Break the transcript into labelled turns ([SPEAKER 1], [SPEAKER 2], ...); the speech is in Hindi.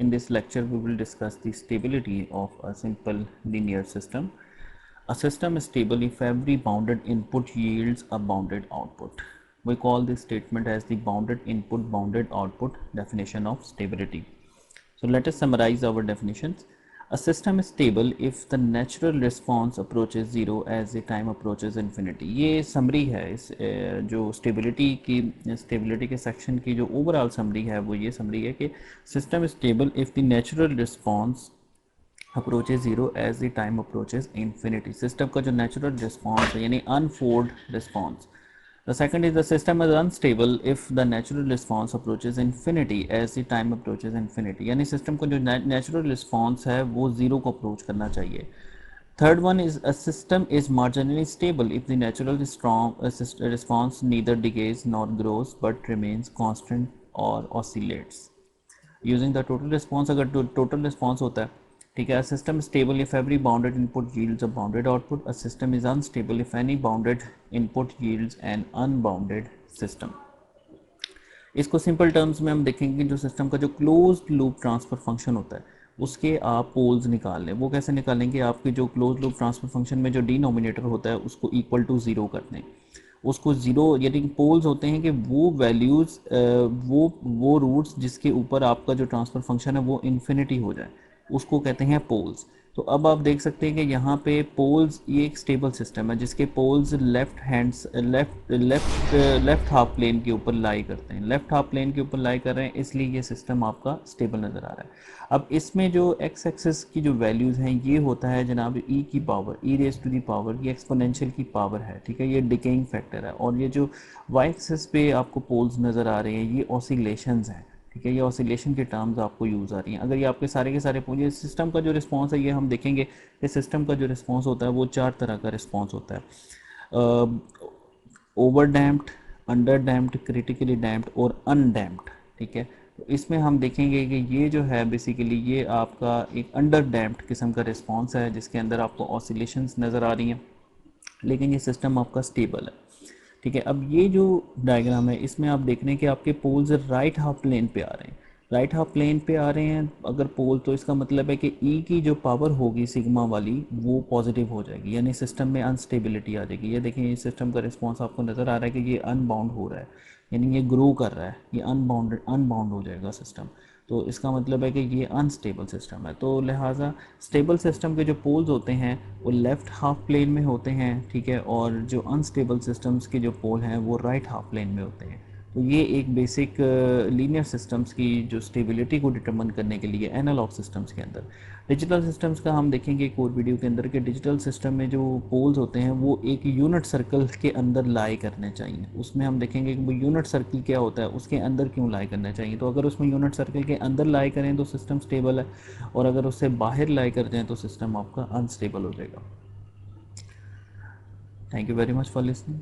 [SPEAKER 1] In this lecture, we will discuss the stability of a simple linear system. A system is stable if every bounded input yields a bounded output. We call this statement as the bounded input, bounded output definition of stability. So let us summarize our definitions. A system is stable if the natural response approaches zero as the time approaches infinity. ये समरी है इस जो स्टेबिलिटी के सेक्शन की जो ओवरऑल समरी है वो ये समरी है कि system stable if the natural response approaches zero as the time approaches infinity. System का जो नेचुरल रिस्पॉन्स है यानी unfold response. The second is the system is unstable if the natural response approaches infinity as the time approaches infinity. यानी सिस्टम को जो नेचुरल रिस्पॉन्स है वो ज़ीरो को अप्रोच करना चाहिए. Third one is a system is marginally stable if the natural response neither decays nor grows but remains constant or oscillates. Using the total response, अगर total response होता है ठीक है. A system is stable if every bounded input yields a bounded output. A system is unstable if any bounded input yields an unbounded system. इसको सिंपल टर्म्स में हम देखेंगे कि जो सिस्टम का जो क्लोज्ड लूप ट्रांसफर फंक्शन होता है उसके आप पोल्स निकाल लें. वो कैसे निकालेंगे? आपके जो क्लोज लूप ट्रांसफर फंक्शन में जो डिनोमिनेटर होता है उसको इक्वल टू ज़ीरो कर दें. उसको ज़ीरो यानी पोल्स होते हैं कि वो वैल्यूज़ वो रूट्स जिसके ऊपर आपका जो ट्रांसफ़र फंक्शन है वो इन्फिनिटी हो जाए उसको कहते हैं पोल्स. तो अब आप देख सकते हैं कि यहाँ पे पोल्स ये एक स्टेबल सिस्टम है जिसके पोल्स लेफ्ट हाफ प्लेन के ऊपर लाई करते हैं. लेफ्ट हाफ प्लेन के ऊपर लाई कर रहे हैं इसलिए ये सिस्टम आपका स्टेबल नज़र आ रहा है. अब इसमें जो एक्स एक्सिस की जो वैल्यूज़ हैं ये होता है जनाब ई की power, e raise to the power, ये एक्सपोनेंशियल की पावर है ठीक है. ये डिकेइंग फैक्टर है. और ये जो वाई एक्सिस पे आपको पोल्स नज़र आ रहे हैं ये ऑसिलेशंस हैं ठीक है. ये ऑसिलेशन के टर्म्स आपको यूज़ आ रही हैं. अगर ये आपके सारे के सारे ये सिस्टम का जो रिस्पांस है ये हम देखेंगे कि सिस्टम का जो रिस्पांस होता है वो चार तरह का रिस्पांस होता है. Over damped, under damped, critically damped और अनडैम्प्ड ठीक है. तो इसमें हम देखेंगे कि ये जो है बेसिकली ये आपका एक अंडर डैम्प्ड किस्म का रिस्पांस है जिसके अंदर आपको ऑसिलेशंस नज़र आ रही हैं लेकिन ये सिस्टम आपका स्टेबल है ठीक है. अब ये जो डायग्राम है इसमें आप देख रहे हैं कि आपके पोल्स राइट हाफ प्लेन पे आ रहे हैं. राइट हाफ प्लेन पे आ रहे हैं अगर पोल तो इसका मतलब है कि ई की जो पावर होगी सिग्मा वाली वो पॉजिटिव हो जाएगी यानी सिस्टम में अनस्टेबिलिटी आ जाएगी. ये देखें ये सिस्टम का रिस्पांस आपको नज़र आ रहा है कि ये अनबाउंड हो रहा है यानी ये ग्रो कर रहा है. ये अनबाउंड हो जाएगा सिस्टम. तो इसका मतलब है कि ये अनस्टेबल सिस्टम है. तो लिहाजा स्टेबल सिस्टम के जो पोल्स होते हैं वो लेफ़्ट हाफ प्लेन में होते हैं ठीक है. और जो अनस्टेबल सिस्टम्स के जो पोल हैं वो राइट हाफ प्लेन में होते हैं. तो ये एक बेसिक लीनियर सिस्टम्स की जो स्टेबिलिटी को डिटरमिन करने के लिए एनालॉग सिस्टम्स के अंदर. डिजिटल सिस्टम्स का हम देखेंगे एक और वीडियो के अंदर कि डिजिटल सिस्टम में जो पोल्स होते हैं वो एक यूनिट सर्कल के अंदर लाई करने चाहिए. उसमें हम देखेंगे कि वो यूनिट सर्कल क्या होता है, उसके अंदर क्यों लाई करना चाहिए. तो अगर उसमें यूनिट सर्कल के अंदर लाई करें तो सिस्टम स्टेबल है और अगर उससे बाहर लाई कर दें तो सिस्टम आपका अनस्टेबल हो जाएगा. Thank you very much for listening.